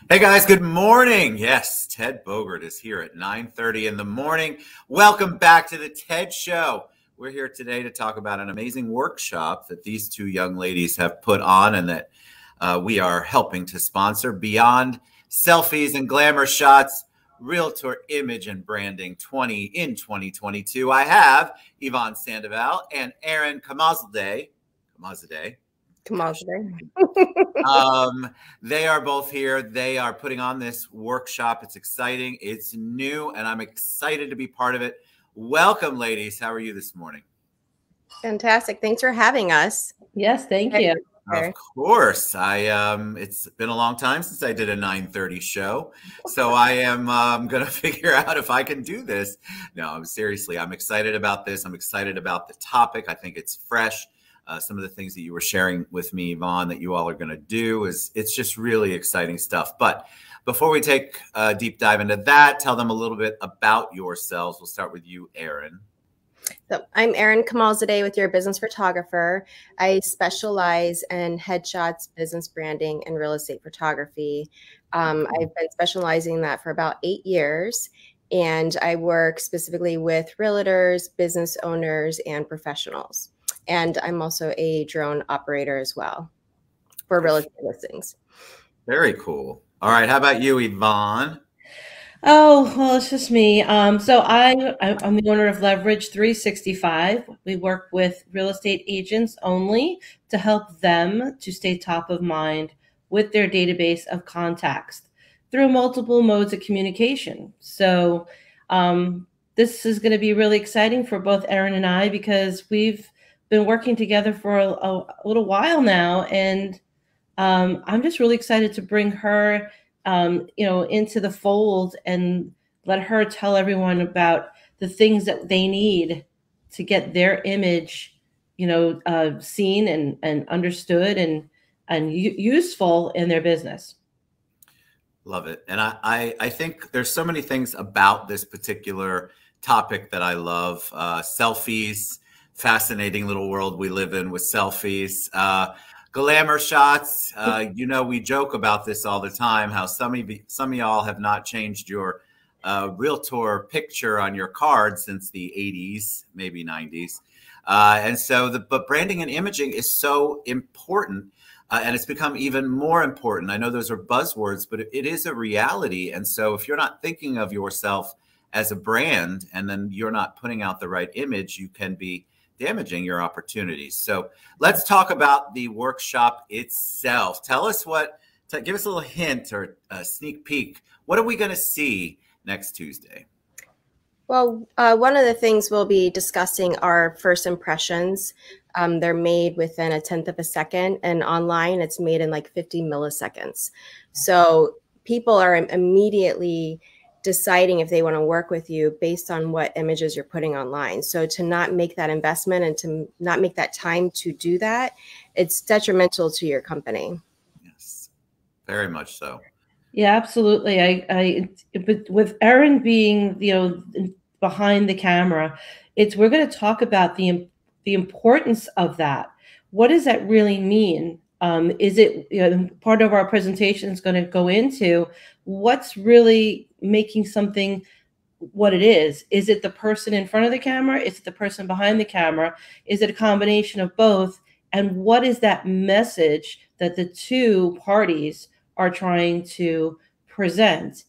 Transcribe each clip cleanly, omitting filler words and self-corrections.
Hey guys, good morning. Yes, Ted Bogert is here at 9:30 in the morning. Welcome back to the Ted Show. We're here today to talk about an amazing workshop that these two young ladies have put on and that we are helping to sponsor. Beyond Selfies and Glamour Shots, Realtor Image and Branding 2022. I have Yvonne Sandoval and Erin Kamazadeh. They are both here. They are putting on this workshop. It's exciting. It's new, and I'm excited to be part of it. Welcome, ladies. How are you this morning? Fantastic. Thanks for having us. Yes, thank you. Of course. It's been a long time since I did a 9:30 show, so I am going to figure out if I can do this. No, seriously, I'm excited about this. I'm excited about the topic. I think it's fresh. Some of the things that you were sharing with me, Yvonne, that you all are going to do it's just really exciting stuff. But before we take a deep dive into that, tell them a little bit about yourselves. We'll start with you, Erin. So I'm Erin Kamazadeh with Your Business Photographer. I specialize in headshots, business branding, and real estate photography. I've been specializing in that for about 8 years. And I work specifically with realtors, business owners, and professionals. And I'm also a drone operator as well for real estate listings. Very cool. All right. How about you, Yvonne? Oh, well, it's just me. So I'm the owner of Leverage 365. We work with real estate agents only to help them to stay top of mind with their database of contacts through multiple modes of communication. So this is going to be really exciting for both Erin and I because we've been working together for a little while now, and I'm just really excited to bring her, into the fold and let her tell everyone about the things that they need to get their image, seen and understood and useful in their business. Love it. And I think there's so many things about this particular topic that I love. Selfies. Fascinating little world we live in with selfies. Glamour shots. We joke about this all the time, how some of y'all have not changed your Realtor picture on your card since the 80s, maybe 90s. But branding and imaging is so important. And it's become even more important. I know those are buzzwords, but it is a reality. And so if you're not thinking of yourself as a brand and then you're not putting out the right image, you can be damaging your opportunities. So let's talk about the workshop itself. Tell us give us a little hint or a sneak peek. What are we going to see next Tuesday? Well, one of the things we'll be discussing are first impressions. They're made within 1/10 of a second, and online it's made in like 50 milliseconds. So people are immediately deciding if they want to work with you based on what images you're putting online. So to not make that investment and to not make that time to do that, it's detrimental to your company. Yes, very much so. Yeah, absolutely. But with Erin being, behind the camera, we're going to talk about the importance of that. What does that really mean? Is it, part of our presentation is going to go into what's really making something what it is. Is it the person in front of the camera? Is it the person behind the camera? Is it a combination of both? And what is that message that the two parties are trying to present?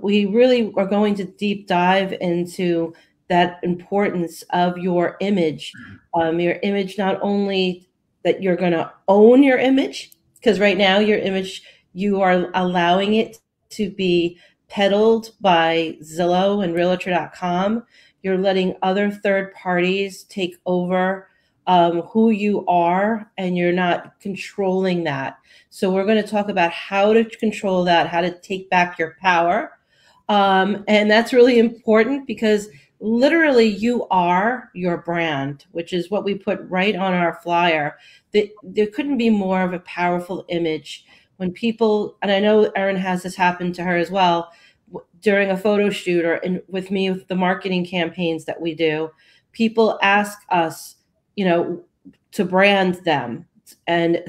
We really are going to deep dive into that importance of your image. Your image, not only that you're going to own your image, because right now your image, you are allowing it to be peddled by Zillow and Realtor.com. You're letting other third parties take over who you are, and you're not controlling that. So we're going to talk about how to control that, how to take back your power. And that's really important because literally you are your brand, which is what we put right on our flyer. There couldn't be more of a powerful image when people, and I know Erin has this happen to her as well, during a photo shoot or with me with the marketing campaigns that we do, people ask us, to brand them, And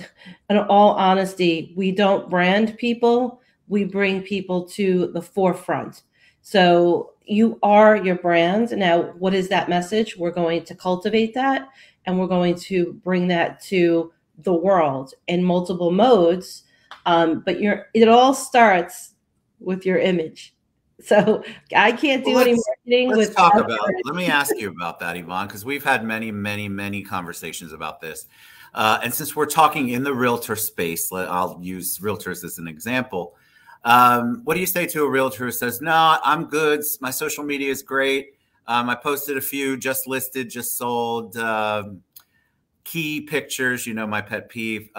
in all honesty, we don't brand people, we bring people to the forefront. So you are your brand. Now, what is that message? We're going to cultivate that, and we're going to bring that to the world in multiple modes. But it all starts with your image. So I can't do any marketing let's with. talk about, let me ask you about that, Yvonne, because we've had many, many, many conversations about this. And since we're talking in the realtor space, I'll use realtors as an example. What do you say to a realtor who says, no, I'm good, my social media is great, I posted a few, just listed, just sold, key pictures, you know, my pet peeve.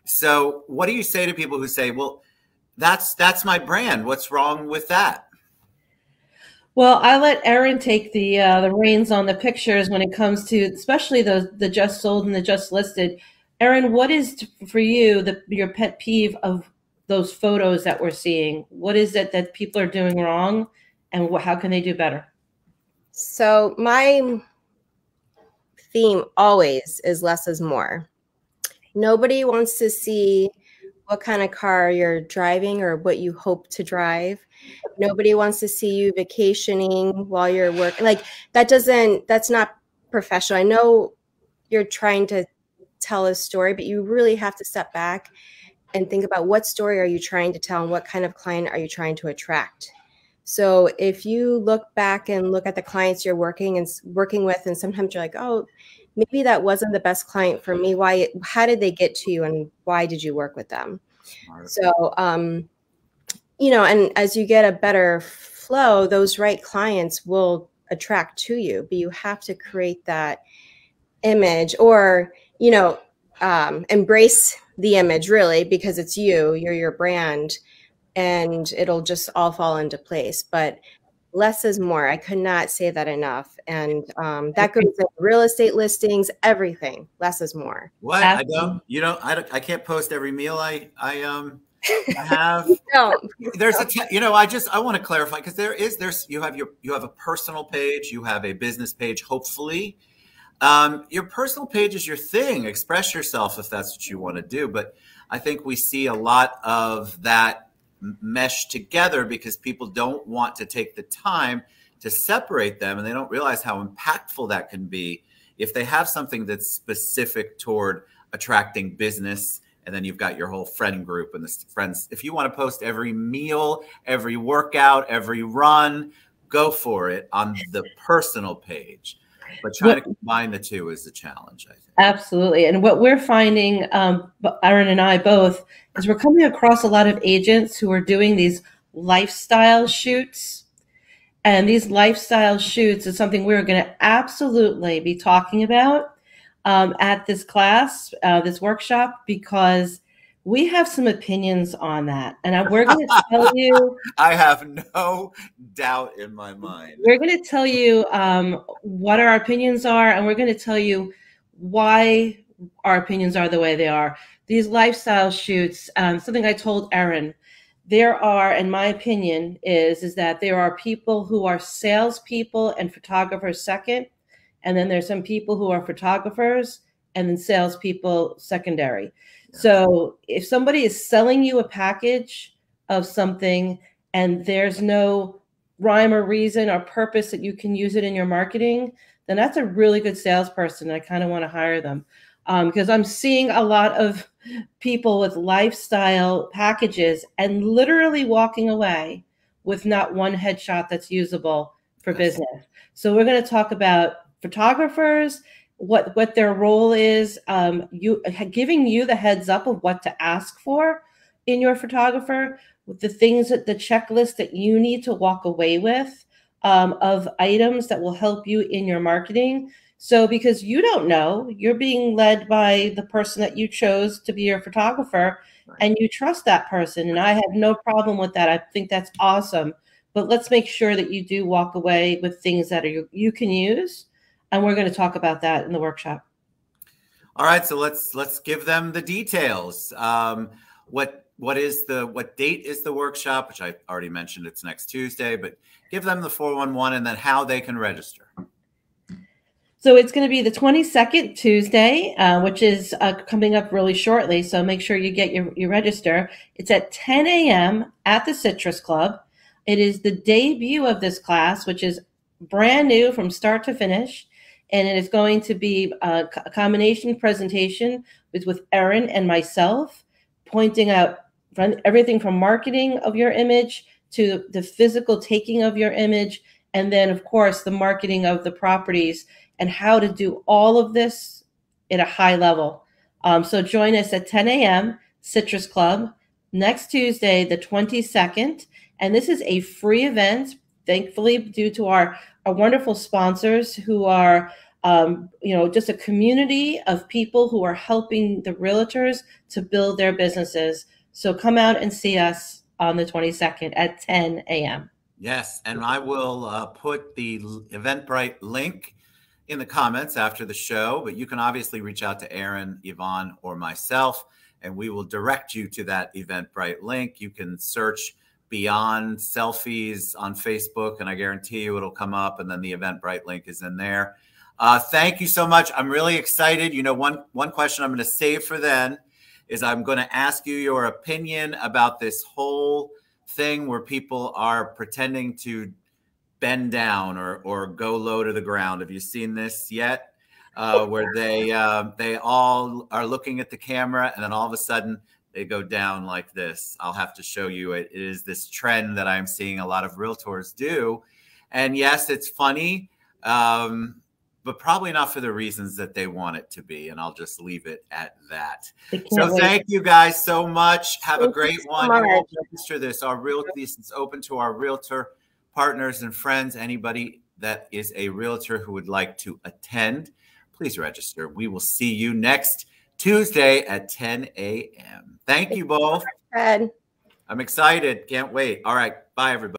So what do you say to people who say, well, that's my brand, what's wrong with that? Well, I let Erin take the reins on the pictures when it comes to, especially the just sold and the just listed. Erin, what is for you your pet peeve of those photos that we're seeing? What is it that people are doing wrong, and how can they do better? So my theme always is less is more. Nobody wants to see what kind of car you're driving or what you hope to drive. Nobody wants to see you vacationing while you're working. Like that's not professional. I know you're trying to tell a story, but you really have to step back and think about what story are you trying to tell and what kind of client are you trying to attract. So if you look back and look at the clients you're working with, and sometimes you're like, oh, maybe that wasn't the best client for me. How did they get to you, and why did you work with them? Smart. So, and as you get a better flow, those right clients will attract to you, but you have to create that image, or, embrace the image really, because it's you're your brand, and it'll just all fall into place. But less is more. I could not say that enough. And that goes in real estate listings, everything. Less is more. What? Absolutely. I can't post every meal I have. No. There's I want to clarify, because you have a personal page, you have a business page, hopefully. Your personal page is your thing. Express yourself if that's what you want to do. But I think we see a lot of that mesh together because people don't want to take the time to separate them, and they don't realize how impactful that can be if they have something that's specific toward attracting business. And then you've got your whole friend group and the friends. If you want to post every meal, every workout, every run, go for it on the personal page. But trying to combine the two is the challenge, I think. Absolutely. And what we're finding, Erin and I both, is we're coming across a lot of agents who are doing these lifestyle shoots. And these lifestyle shoots is something we're going to absolutely be talking about at this class, this workshop, because we have some opinions on that. And we're going to tell you. I have no doubt in my mind. We're going to tell you what our opinions are, and we're going to tell you why our opinions are the way they are. These lifestyle shoots, something I told Erin, there are, in my opinion, is that there are people who are salespeople and photographers second, and then there's some people who are photographers and then salespeople secondary. Yeah. So if somebody is selling you a package of something and there's no rhyme or reason or purpose that you can use it in your marketing, then that's a really good salesperson. I kind of want to hire them because I'm seeing a lot of people with lifestyle packages and literally walking away with not one headshot that's usable for business. So we're going to talk about photographers, what their role is, giving you the heads up of what to ask for in your photographer, with the things that the checklist that you need to walk away with of items that will help you in your marketing. So because you don't know, you're being led by the person that you chose to be your photographer, and you trust that person. And I have no problem with that. I think that's awesome. But let's make sure that you do walk away with things that you can use. And we're going to talk about that in the workshop. All right. So let's give them the details. What date is the workshop, which I already mentioned, it's next Tuesday, but give them the 411 and then how they can register. So it's going to be the 22nd Tuesday, which is coming up really shortly. So make sure you get your register. It's at 10 a.m. at the Citrus Club. It is the debut of this class, which is brand new from start to finish. And it is going to be a combination presentation with Erin and myself, pointing out everything from marketing of your image to the physical taking of your image, and then, of course, the marketing of the properties and how to do all of this at a high level. So join us at 10 a.m. Citrus Club next Tuesday, the 22nd. And this is a free event, thankfully, due to our wonderful sponsors who are, just a community of people who are helping the realtors to build their businesses. So come out and see us on the 22nd at 10 a.m. Yes, and I will put the Eventbrite link in the comments after the show, but you can obviously reach out to Erin, Yvonne, or myself, and we will direct you to that Eventbrite link. You can search Beyond Selfies on Facebook, and I guarantee you it'll come up, and then the Eventbrite link is in there. Thank you so much. I'm really excited. You know, one question I'm going to save for then is I'm going to ask you your opinion about this whole thing where people are pretending to bend down or go low to the ground. Have you seen this yet? Where they all are looking at the camera and then all of a sudden they go down like this. I'll have to show you it. It is this trend that I'm seeing a lot of realtors do. And yes, it's funny, but probably not for the reasons that they want it to be. And I'll just leave it at that. So thank you guys so much. Have a great one. Register this. This is open to our realtor partners and friends. Anybody that is a realtor who would like to attend, please register. We will see you next Tuesday at 10 a.m. Thank you both. I'm excited. Can't wait. All right. Bye, everybody.